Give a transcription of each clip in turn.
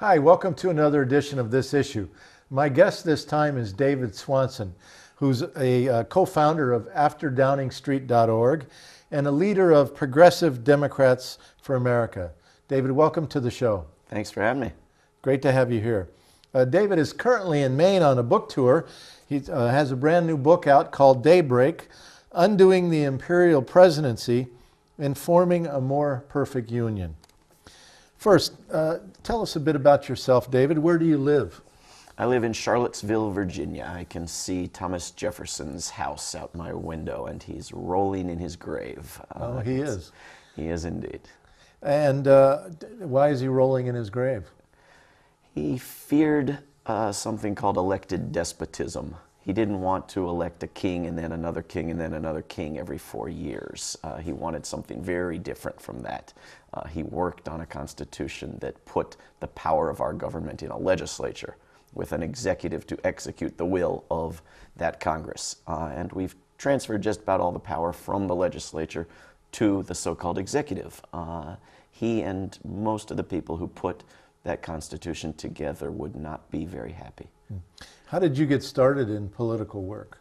Hi, welcome to another edition of This Issue. My guest this time is David Swanson, who's a co-founder of AfterDowningstreet.org and a leader of Progressive Democrats for America. David, welcome to the show. Thanks for having me. Great to have you here. David is currently in Maine on a book tour. He has a brand new book out called Daybreak, Undoing the Imperial Presidency and Forming a More Perfect Union. First, tell us a bit about yourself, David. Where do you live? I live in Charlottesville, Virginia. I can see Thomas Jefferson's house out my window, and he's rolling in his grave. Oh, he is. He is indeed. And why is he rolling in his grave? He feared something called elected despotism. He didn't want to elect a king and then another king and then another king every 4 years. He wanted something very different from that. He worked on a constitution that put the power of our government in a legislature with an executive to execute the will of that Congress. And we've transferred just about all the power from the legislature to the so-called executive. He and most of the people who put that Constitution together would not be very happy. How did you get started in political work?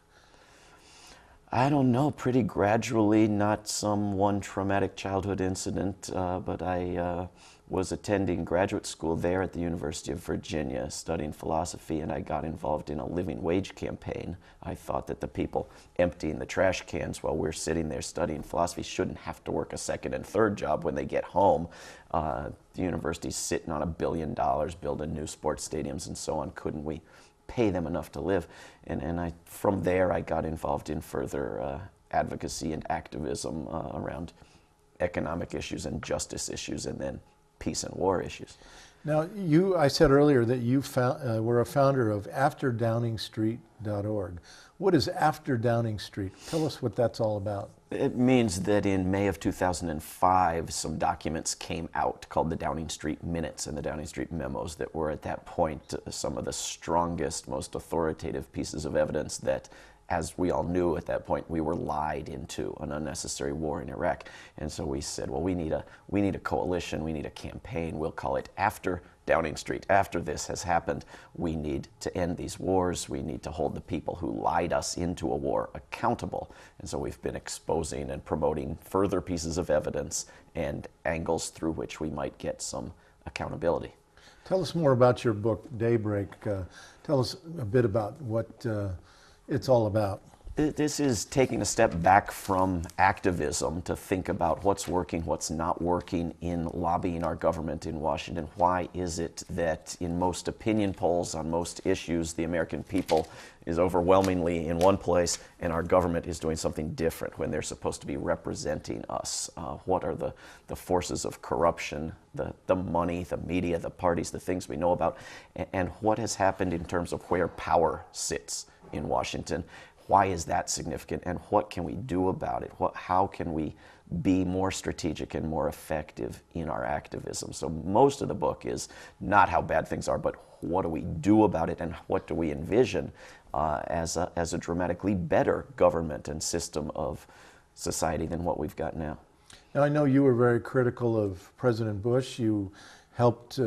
I don't know, pretty gradually, not some one traumatic childhood incident, but I was attending graduate school there at the University of Virginia, studying philosophy, and I got involved in a living wage campaign. I thought that the people emptying the trash cans while we're sitting there studying philosophy shouldn't have to work a second and third job when they get home. The university's sitting on $1 billion, building new sports stadiums and so on. Couldn't we pay them enough to live? And from there I got involved in further advocacy and activism around economic issues and justice issues, and then peace and war issues. Now, I said earlier that you were a founder of AfterDowningstreet.org. What is After Downing Street? Tell us what that's all about. It means that in May of 2005, some documents came out called the Downing Street Minutes and the Downing Street Memos that were at that point some of the strongest, most authoritative pieces of evidence that, as we all knew at that point, we were lied into an unnecessary war in Iraq. And so we said, well, we need a coalition, we need a campaign. We'll call it After Downing Street. After this has happened, we need to end these wars. We need to hold the people who lied us into a war accountable. And so we've been exposing and promoting further pieces of evidence and angles through which we might get some accountability. Tell us more about your book, Daybreak. Tell us a bit about what it's all about. This is taking a step back from activism to think about what's working, what's not working in lobbying our government in Washington. Why is it that in most opinion polls on most issues, the American people is overwhelmingly in one place and our government is doing something different when they're supposed to be representing us? What are the forces of corruption, the money, the media, the parties, the things we know about, and what has happened in terms of where power sits in Washington? Why is that significant, and what can we do about it? How can we be more strategic and more effective in our activism? So most of the book is not how bad things are, but what do we do about it, and what do we envision as a dramatically better government and system of society than what we've got now. Now, I know you were very critical of President Bush. You helped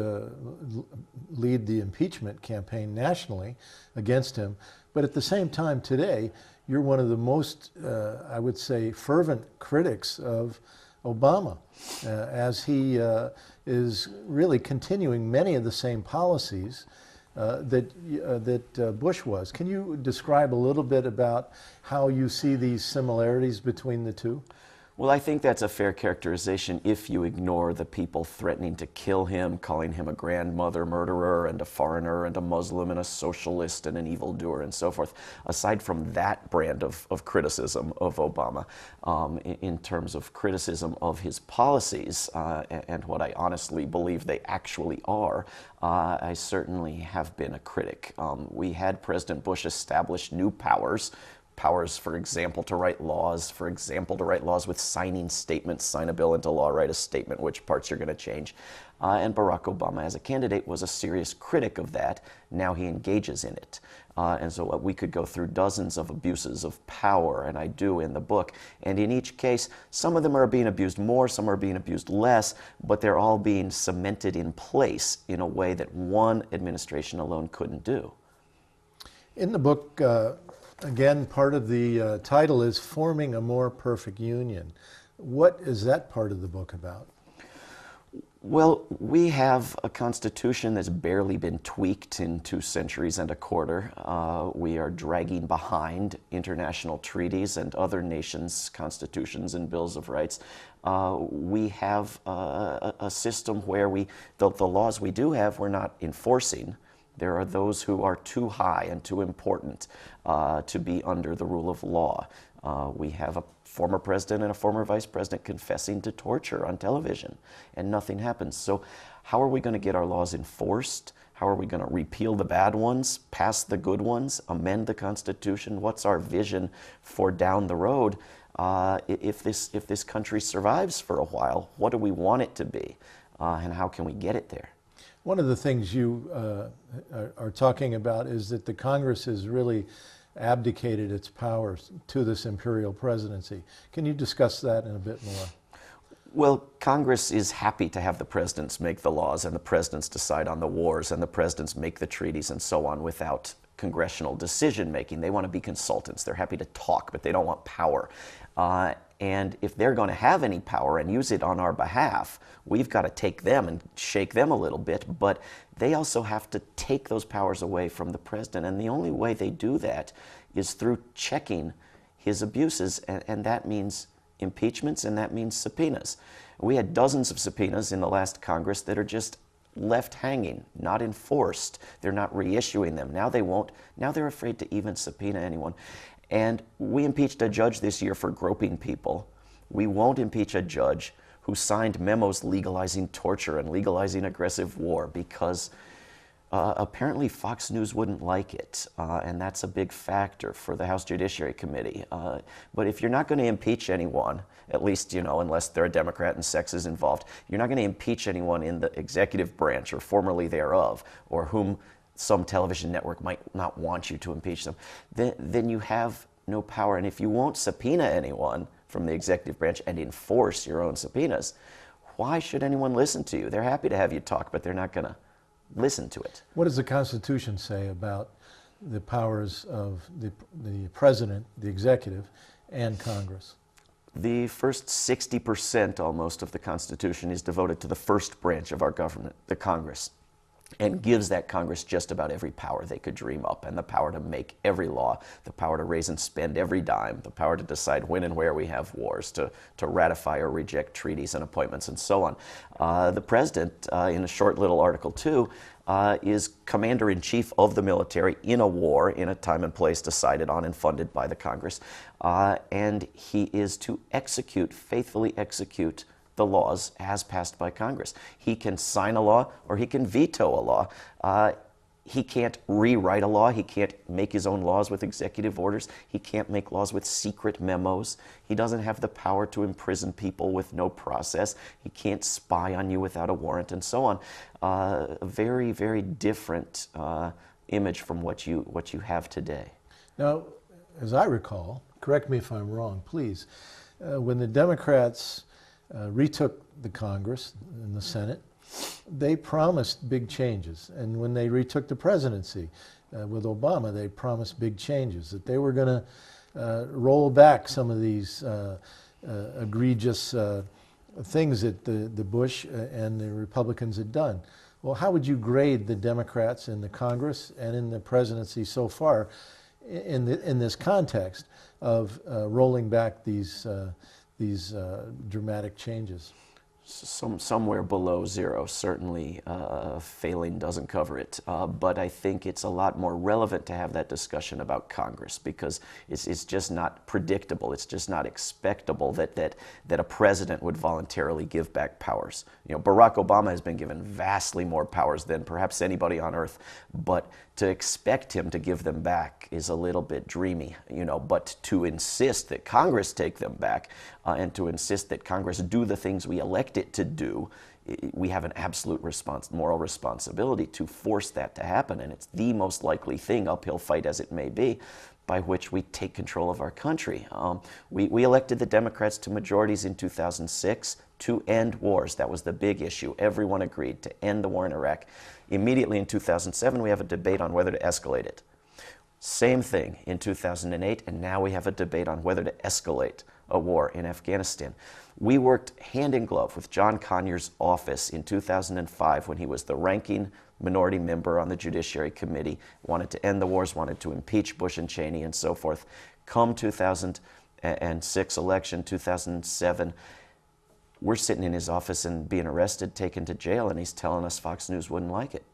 lead the impeachment campaign nationally against him. But at the same time today, you're one of the most, I would say, fervent critics of Obama, as he is really continuing many of the same policies that Bush was. Can you describe a little bit about how you see these similarities between the two? Well, I think that's a fair characterization if you ignore the people threatening to kill him, calling him a grandmother murderer and a foreigner and a Muslim and a socialist and an evildoer and so forth. Aside from that brand of criticism of Obama, in terms of criticism of his policies and what I honestly believe they actually are, I certainly have been a critic. We had President Bush establish new powers powers, for example, to write laws, with signing statements, sign a bill into law, write a statement, which parts you're going to change. And Barack Obama, as a candidate, was a serious critic of that. Now he engages in it. And so we could go through dozens of abuses of power, and I do in the book. And in each case, some of them are being abused more, some are being abused less, but they're all being cemented in place in a way that one administration alone couldn't do. In the book, again, part of the title is Forming a More Perfect Union. What is that part of the book about? Well, we have a constitution that's barely been tweaked in 2 centuries and a quarter. We are dragging behind international treaties and other nations' constitutions and bills of rights. We have a system where the laws we do have, we're not enforcing. There are those who are too high and too important to be under the rule of law. We have a former president and a former vice president confessing to torture on television, and nothing happens. So how are we going to get our laws enforced? How are we going to repeal the bad ones, pass the good ones, amend the Constitution? What's our vision for down the road? If this country survives for a while, what do we want it to be? And how can we get it there? One of the things you are talking about is that the Congress has really abdicated its powers to this imperial presidency. Can you discuss that in a bit more? Well, Congress is happy to have the presidents make the laws and the presidents decide on the wars and the presidents make the treaties and so on without congressional decision making. They want to be consultants. They're happy to talk, but they don't want power. And if they're going to have any power and use it on our behalf, we've got to take them and shake them a little bit, but they also have to take those powers away from the president. And the only way they do that is through checking his abuses, and that means impeachments and that means subpoenas. We had dozens of subpoenas in the last Congress that are just left hanging, not enforced. They're not reissuing them. Now they won't. Now they're afraid to even subpoena anyone. And we impeached a judge this year for groping people. We won't impeach a judge who signed memos legalizing torture and legalizing aggressive war because apparently Fox News wouldn't like it, and that's a big factor for the House Judiciary Committee. But if you're not going to impeach anyone, at least, unless they're a Democrat and sex is involved, you're not going to impeach anyone in the executive branch or formerly thereof, or whom some television network might not want you to impeach them, then you have no power. And if you won't subpoena anyone from the executive branch and enforce your own subpoenas, why should anyone listen to you? They're happy to have you talk, but they're not going to listen to it. What does the Constitution say about the powers of the president, the executive, and Congress? The first 60% almost of the Constitution is devoted to the first branch of our government, the Congress, and gives that Congress just about every power they could dream up, and the power to make every law, the power to raise and spend every dime, the power to decide when and where we have wars, to ratify or reject treaties and appointments, and so on. The president, in a short little Article 2, is commander-in-chief of the military in a war in a time and place decided on and funded by the Congress, and he is to faithfully execute the laws as passed by Congress. He can sign a law or he can veto a law. He can't rewrite a law. He can't make his own laws with executive orders. He can't make laws with secret memos. He doesn't have the power to imprison people with no process. He can't spy on you without a warrant, and so on. A very, very different image from what you have today. Now, as I recall, correct me if I'm wrong, please, when the Democrats retook the Congress and the Senate, they promised big changes. And when they retook the presidency with Obama, they promised big changes, that they were going to roll back some of these egregious things that the Bush and the Republicans had done. Well, how would you grade the Democrats in the Congress and in the presidency so far in this context of rolling back these dramatic changes? Somewhere below zero. Certainly, failing doesn't cover it. But I think it's a lot more relevant to have that discussion about Congress, because it's just not predictable. It's just not expectable that a president would voluntarily give back powers. You know, Barack Obama has been given vastly more powers than perhaps anybody on earth, but to expect him to give them back is a little bit dreamy, you know. But to insist that Congress take them back, and to insist that Congress do the things we elect it to do, we have an absolute moral responsibility to force that to happen. And it's the most likely thing, uphill fight as it may be, by which we take control of our country. We elected the Democrats to majorities in 2006 to end wars. That was the big issue. Everyone agreed to end the war in Iraq. Immediately in 2007, we have a debate on whether to escalate it. Same thing in 2008, and now we have a debate on whether to escalate a war in Afghanistan. We worked hand in glove with John Conyers' office in 2005 when he was the ranking minority member on the Judiciary Committee, wanted to end the wars, wanted to impeach Bush and Cheney and so forth. Come 2006 election, 2007, we're sitting in his office and being arrested, taken to jail, and he's telling us Fox News wouldn't like it.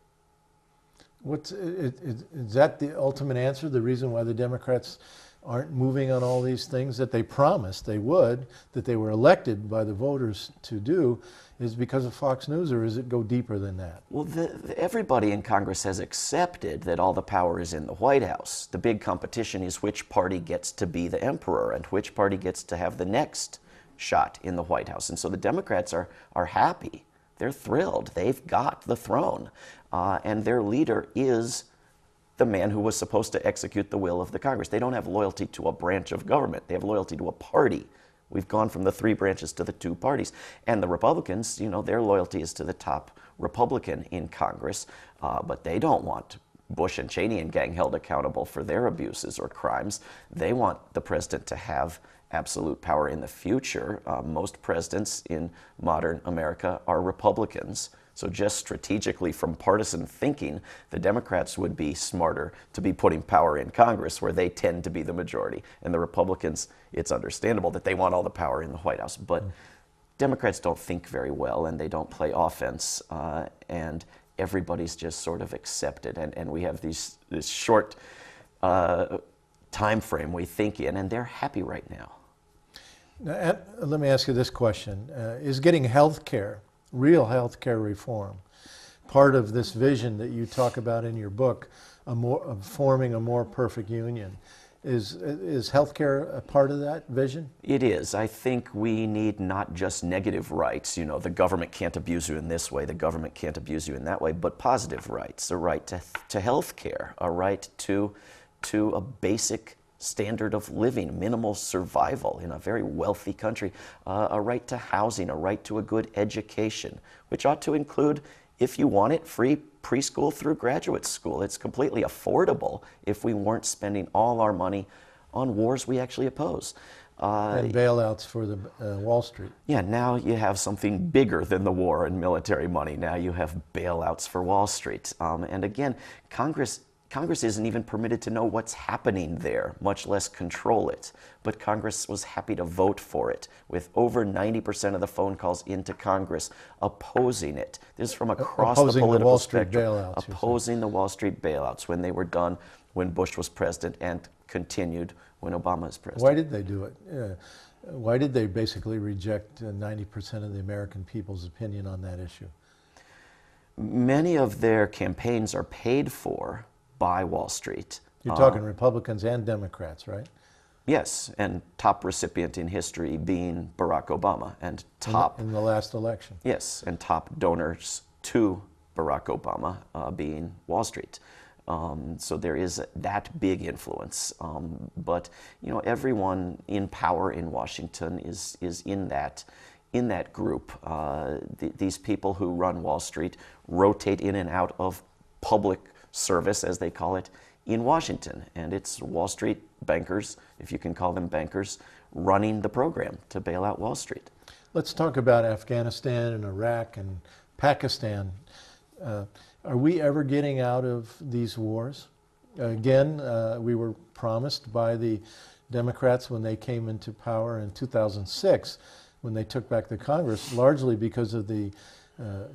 Is that the ultimate answer, the reason why the Democrats aren't moving on all these things that they promised they would, that they were elected by the voters to do, is because of Fox News, or does it go deeper than that? Well, everybody in Congress has accepted that all the power is in the White House. The big competition is which party gets to be the emperor and which party gets to have the next shot in the White House. And so the Democrats are happy. They're thrilled. They've got the throne. And their leader is the man who was supposed to execute the will of the Congress. They don't have loyalty to a branch of government. They have loyalty to a party. We've gone from the 3 branches to the 2 parties. And the Republicans, you know, their loyalty is to the top Republican in Congress, but they don't want Bush and Cheney and gang held accountable for their abuses or crimes. They want the president to have absolute power in the future. Most presidents in modern America are Republicans. So just strategically, from partisan thinking, the Democrats would be smarter to be putting power in Congress, where they tend to be the majority. And the Republicans, it's understandable that they want all the power in the White House. But Democrats don't think very well, and they don't play offense. And everybody's just sort of accepted. And we have this short time frame we think in, and they're happy right now. Now, let me ask you this question. Is getting health care, real health care reform, part of this vision that you talk about in your book, of forming a more perfect union? Is health care a part of that vision? It is. I think we need not just negative rights, you know, the government can't abuse you in this way, the government can't abuse you in that way, but positive rights, a right to health care, a right to a basic standard of living, minimal survival in a very wealthy country, a right to housing, a right to a good education, which ought to include, if you want it, free preschool through graduate school. It's completely affordable if we weren't spending all our money on wars we actually oppose. And bailouts for the Wall Street. Yeah, now you have something bigger than the war and military money. Now you have bailouts for Wall Street. And again, Congress isn't even permitted to know what's happening there, much less control it. But Congress was happy to vote for it, with over 90% of the phone calls into Congress opposing it. This is from across the political spectrum. Opposing the Wall Street bailouts when they were done when Bush was president and continued when Obama was president. Why did they do it? Why did they basically reject 90% of the American people's opinion on that issue? Many of their campaigns are paid for by Wall Street. You're talking Republicans and Democrats, right? Yes, and top recipient in history being Barack Obama, and top... In the last election. Yes, and top donors to Barack Obama being Wall Street. So there is that big influence. But, you know, everyone in power in Washington is in that group. These people who run Wall Street rotate in and out of public service, as they call it, in Washington. And it's Wall Street bankers, if you can call them bankers, running the program to bail out Wall Street. Let's talk about Afghanistan and Iraq and Pakistan. Are we ever getting out of these wars? Again, we were promised by the Democrats when they came into power in 2006, when they took back the Congress, largely because of the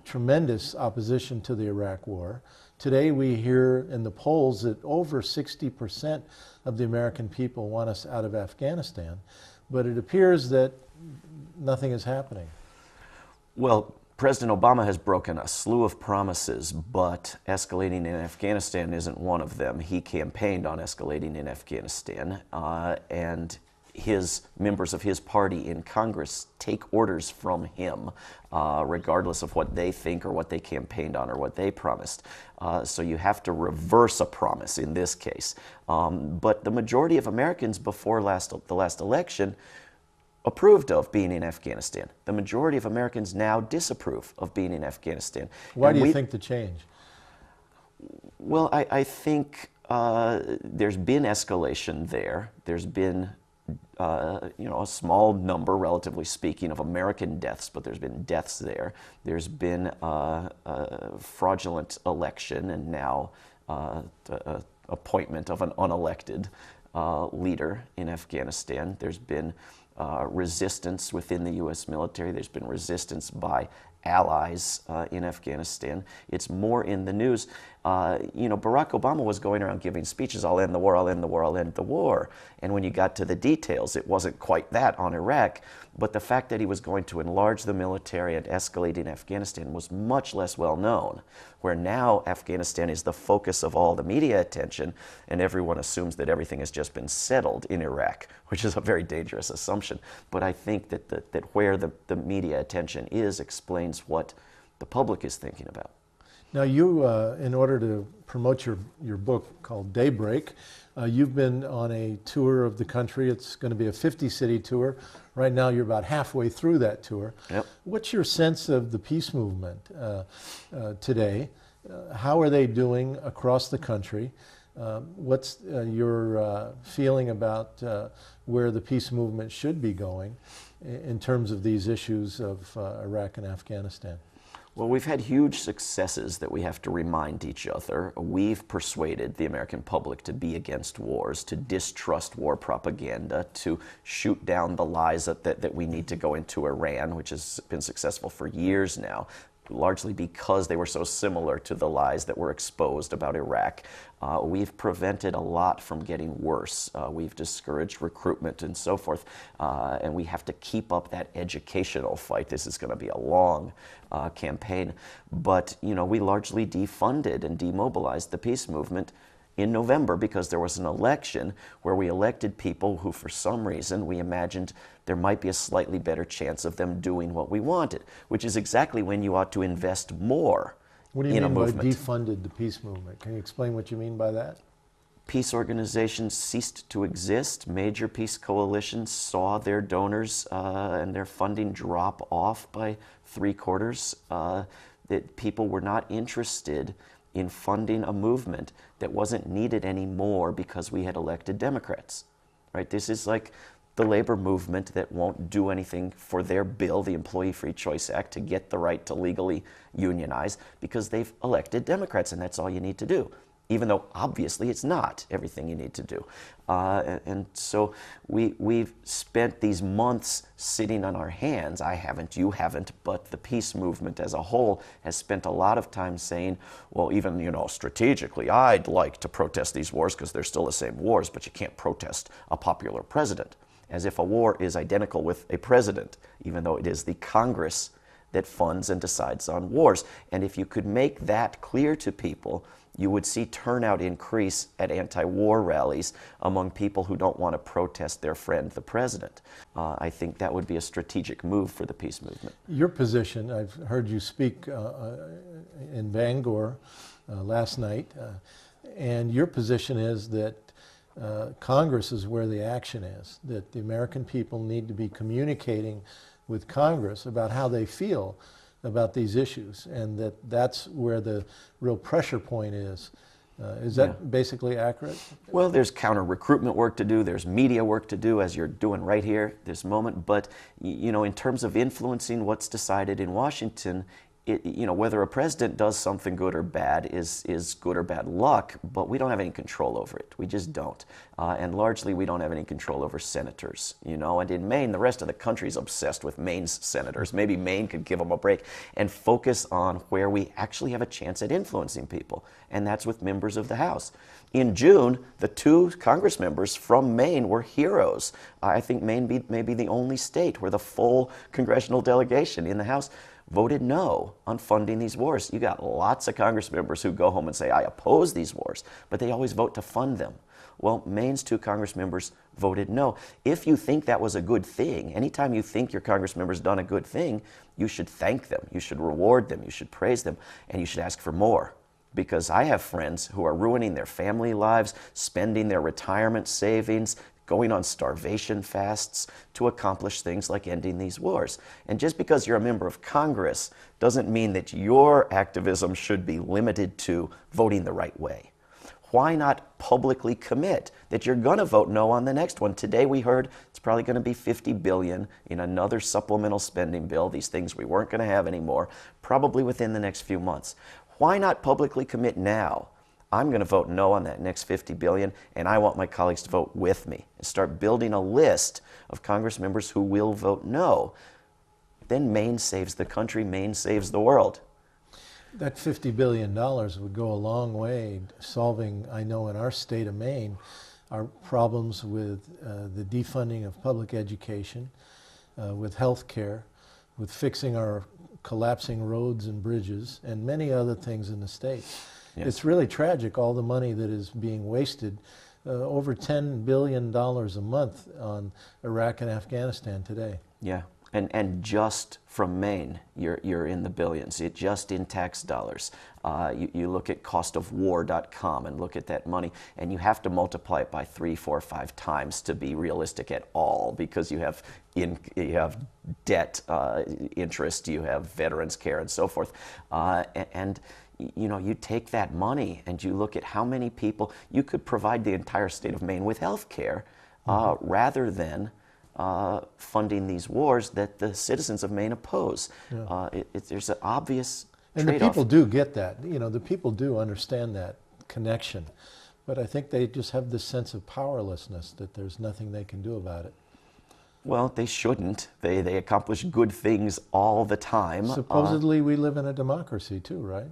tremendous opposition to the Iraq War. Today we hear in the polls that over 60% of the American people want us out of Afghanistan, but it appears that nothing is happening. Well, President Obama has broken a slew of promises, but escalating in Afghanistan isn't one of them. He campaigned on escalating in Afghanistan, and his members of his party in Congress take orders from him, regardless of what they think or what they campaigned on or what they promised. So you have to reverse a promise in this case. But the majority of Americans before the last election approved of being in Afghanistan. The majority of Americans now disapprove of being in Afghanistan. Why do you think the change? Well, I think there's been escalation there. There's been a small number, relatively speaking, of American deaths, but there's been deaths there. There's been a fraudulent election, and now appointment of an unelected leader in Afghanistan. There's been resistance within the U.S. military. There's been resistance by allies in Afghanistan. It's more in the news. Barack Obama was going around giving speeches, I'll end the war, I'll end the war, I'll end the war. And when you got to the details, it wasn't quite that on Iraq. But the fact that he was going to enlarge the military and escalate in Afghanistan was much less well known, where now Afghanistan is the focus of all the media attention, and everyone assumes that everything has just been settled in Iraq, which is a very dangerous assumption. But I think that where the media attention is explains what the public is thinking about. Now you, in order to promote your book called Daybreak, you've been on a tour of the country. It's going to be a 50-city tour. Right now you're about halfway through that tour. Yep. What's your sense of the peace movement today? How are they doing across the country? What's your feeling about where the peace movement should be going in terms of these issues of Iraq and Afghanistan? Well, we've had huge successes that we have to remind each other. We've persuaded the American public to be against wars, to distrust war propaganda, to shoot down the lies that we need to go into Iran, which has been successful for years now, largely because they were so similar to the lies that were exposed about Iraq. We've prevented a lot from getting worse. We've discouraged recruitment and so forth, and we have to keep up that educational fight. This is going to be a long campaign, but we largely defunded and demobilized the peace movement in November because there was an election where we elected people who, for some reason, we imagined there might be a slightly better chance of them doing what we wanted, which is exactly when you ought to invest more What do you in a mean by movement. defunded the peace movement? Can you explain what you mean by that? Peace organizations ceased to exist. Major peace coalitions saw their donors and their funding drop off by 3/4. That people were not interested in funding a movement that wasn't needed anymore because we had elected Democrats. Right? This is like the labor movement that won't do anything for their bill, the Employee Free Choice Act, to get the right to legally unionize because they've elected Democrats, and that's all you need to do, even though obviously it's not everything you need to do. And so we've spent these months sitting on our hands. I haven't, you haven't, but the peace movement as a whole has spent a lot of time saying, well, even, strategically, I'd like to protest these wars because they're still the same wars, but you can't protest a popular president. As if a war is identical with a president, even though it is the Congress that funds and decides on wars. And if you could make that clear to people, you would see turnout increase at anti-war rallies among people who don't want to protest their friend, the president. I think that would be a strategic move for the peace movement. Your position, I've heard you speak in Bangor last night, and your position is that Congress is where the action is, that the American people need to be communicating with Congress about how they feel about these issues, and that's where the real pressure point is. Is that basically accurate? Well, there's counter-recruitment work to do, there's media work to do, as you're doing right here this moment, but in terms of influencing what's decided in Washington, whether a president does something good or bad is good or bad luck, but we don't have any control over it. We just don't. And largely, we don't have any control over senators, And in Maine, the rest of the country is obsessed with Maine's senators. Maybe Maine could give them a break and focus on where we actually have a chance at influencing people, and that's with members of the House. In June, the 2 Congress members from Maine were heroes. I think Maine may be the only state where the full congressional delegation in the House voted no on funding these wars. You got lots of Congress members who go home and say, I oppose these wars, but they always vote to fund them. Well, Maine's 2 Congress members voted no. If you think that was a good thing, anytime you think your Congress member's done a good thing, you should thank them, you should reward them, you should praise them, and you should ask for more. Because I have friends who are ruining their family lives, spending their retirement savings, going on starvation fasts to accomplish things like ending these wars. And just because you're a member of Congress doesn't mean that your activism should be limited to voting the right way. Why not publicly commit that you're going to vote no on the next one? Today we heard it's probably going to be $50 billion in another supplemental spending bill, these things we weren't going to have anymore, probably within the next few months. Why not publicly commit now? I'm going to vote no on that next $50 billion, and I want my colleagues to vote with me and start building a list of Congress members who will vote no. Then Maine saves the country, Maine saves the world. That $50 billion would go a long way solving, I know in our state of Maine, our problems with the defunding of public education, with health care, with fixing our collapsing roads and bridges, and many other things in the state. Yes. It's really tragic, all the money that is being wasted, over $10 billion a month on Iraq and Afghanistan today. Yeah, and just from Maine, you're in the billions, just in tax dollars. You look at costofwar.com and look at that money, and you have to multiply it by 3, 4, 5 times to be realistic at all, because you have debt, interest, you have veterans care, and so forth. And you take that money and you look at how many people you could provide the entire state of Maine with health care, rather than funding these wars that the citizens of Maine oppose. Yeah. There's an obvious and trade-off. the people do get that. The people do understand that connection. But I think they just have this sense of powerlessness, that there's nothing they can do about it. Well, they shouldn't. They accomplish good things all the time. Supposedly we live in a democracy too, right?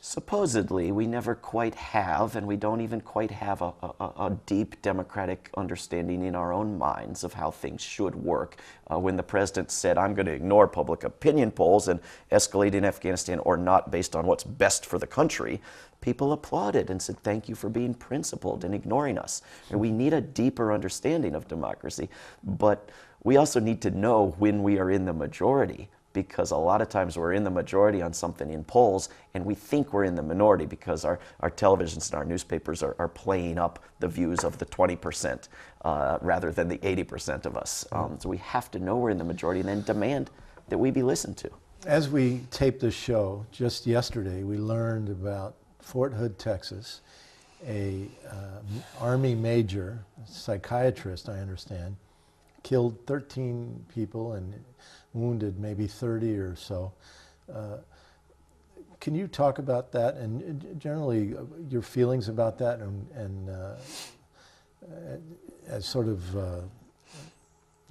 Supposedly, we never quite have, and we don't even quite have a deep democratic understanding in our own minds of how things should work. When the president said, I'm going to ignore public opinion polls and escalate in Afghanistan or not based on what's best for the country, people applauded and said, thank you for being principled and ignoring us. And we need a deeper understanding of democracy, but we also need to know when we are in the majority, because a lot of times we're in the majority on something in polls and we think we're in the minority because our televisions and our newspapers are playing up the views of the 20% rather than the 80% of us. So we have to know we're in the majority and then demand that we be listened to. As we taped this show, just yesterday we learned about Fort Hood, Texas, a Army major, psychiatrist, I understand, killed 13 people and wounded maybe 30 or so. Can you talk about that and generally your feelings about that and as sort of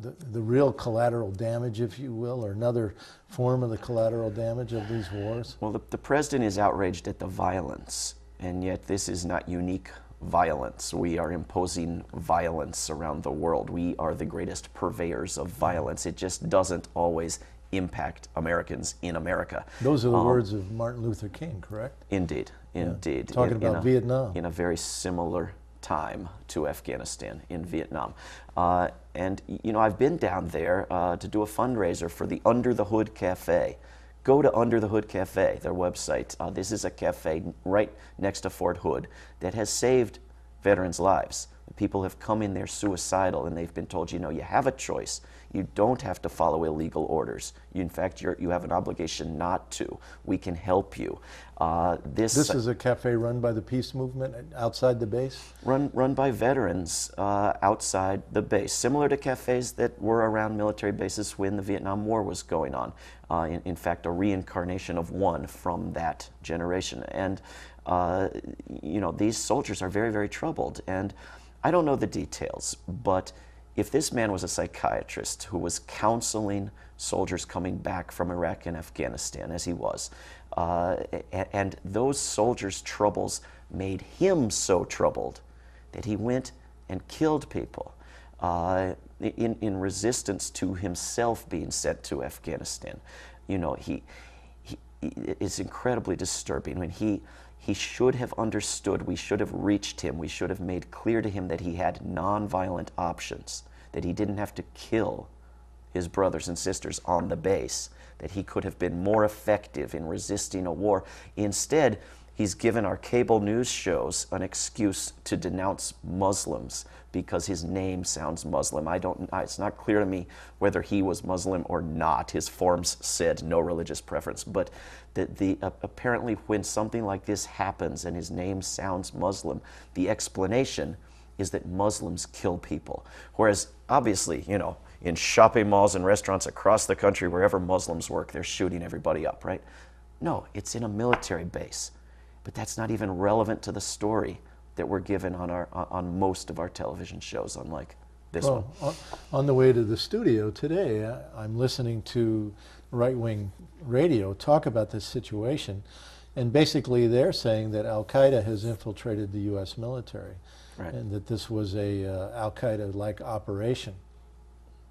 the real collateral damage, if you will, or another form of the collateral damage of these wars? Well, the president is outraged at the violence, and yet this is not unique violence. We are imposing violence around the world. We are the greatest purveyors of violence. It just doesn't always impact Americans in America. Those are the words of Martin Luther King, correct? Indeed, indeed. Yeah. Talking about Vietnam. In a very similar time to Afghanistan in Vietnam. And I've been down there to do a fundraiser for the Under the Hood Cafe. Go to Under the Hood Cafe, their website. This is a cafe right next to Fort Hood that has saved veterans' lives. People have come in there suicidal and they've been told, you have a choice. You don't have to follow illegal orders. In fact, you have an obligation not to. We can help you. This is a cafe run by the peace movement outside the base? Run by veterans outside the base, similar to cafes that were around military bases when the Vietnam War was going on. In fact, a reincarnation of one from that generation. And you know, these soldiers are very, very troubled. And I don't know the details, but if this man was a psychiatrist who was counseling soldiers coming back from Iraq and Afghanistan, as he was, and those soldiers' troubles made him so troubled that he went and killed people in resistance to himself being sent to Afghanistan. You know, it's incredibly disturbing. When he should have understood, we should have reached him, we should have made clear to him that he had nonviolent options, that he didn't have to kill his brothers and sisters on the base, that he could have been more effective in resisting a war. Instead, he's given our cable news shows an excuse to denounce Muslims because his name sounds Muslim. It's not clear to me whether he was Muslim or not. His forms said no religious preference, but apparently when something like this happens and his name sounds Muslim, the explanation is that Muslims kill people. Whereas obviously, you know, in shopping malls and restaurants across the country, wherever Muslims work, they're shooting everybody up, right? No, it's in a military base. But that's not even relevant to the story that we're given on most of our television shows, unlike this one. On the way to the studio today, I'm listening to right-wing radio talk about this situation, and basically they're saying that Al-Qaeda has infiltrated the U.S. military, right, and that this was a Al-Qaeda-like operation.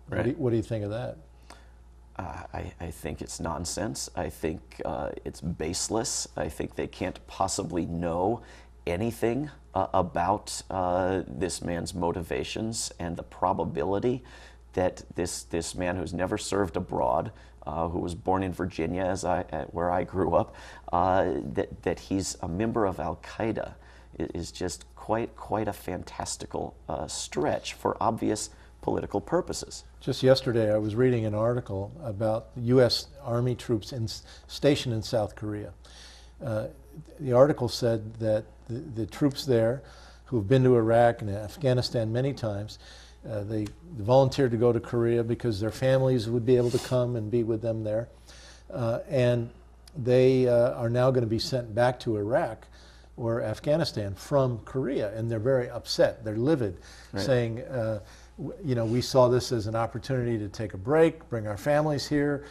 Right. What do you think of that? I think it's nonsense. I think it's baseless. I think they can't possibly know anything about this man's motivations and the probability that this man who's never served abroad, who was born in Virginia, where I grew up, that he's a member of Al-Qaeda is just quite a fantastical stretch for obvious political purposes. Just yesterday I was reading an article about U.S. Army troops stationed in South Korea. The article said that the troops there who have been to Iraq and Afghanistan many times, they volunteered to go to Korea because their families would be able to come and be with them there. And they are now going to be sent back to Iraq or Afghanistan from Korea, and they're very upset. They're livid, right, saying, you know, we saw this as an opportunity to take a break, bring our families here,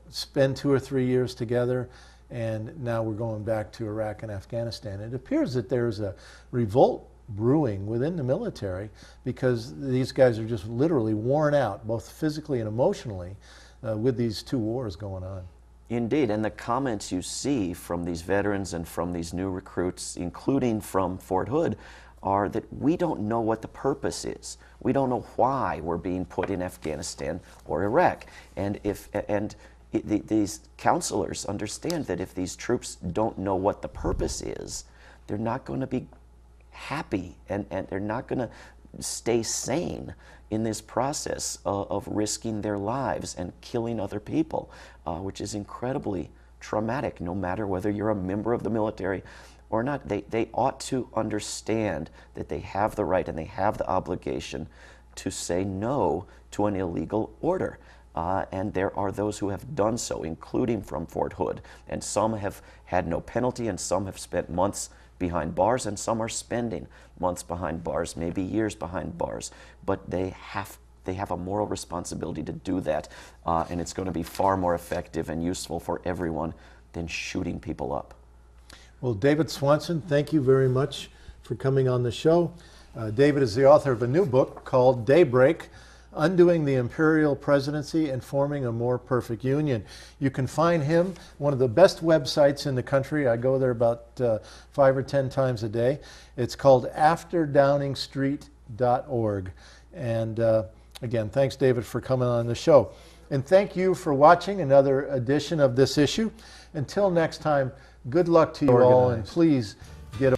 spend 2 or 3 years together, and now we're going back to Iraq and Afghanistan. It appears that there's a revolt brewing within the military because these guys are just literally worn out, both physically and emotionally, with these 2 wars going on. Indeed, and the comments you see from these veterans and from these new recruits, including from Fort Hood, are that we don't know what the purpose is. We don't know why we're being put in Afghanistan or Iraq. And these counselors understand that if these troops don't know what the purpose is, they're not going to be happy and they're not going to stay sane in this process of risking their lives and killing other people, which is incredibly traumatic, no matter whether you're a member of the military or not. They ought to understand that they have the right and they have the obligation to say no to an illegal order. And there are those who have done so, including from Fort Hood. And some have had no penalty, and some have spent months behind bars, and some are spending months behind bars, maybe years behind bars. But they have a moral responsibility to do that, and it's going to be far more effective and useful for everyone than shooting people up. Well, David Swanson, thank you very much for coming on the show. David is the author of a new book called Daybreak: Undoing the Imperial Presidency and Forming a More Perfect Union. You can find him, one of the best websites in the country. I go there about 5 or 10 times a day. It's called afterdowningstreet.org. And again, thanks, David, for coming on the show. And thank you for watching another edition of This Issue. Until next time, good luck to you all, and please get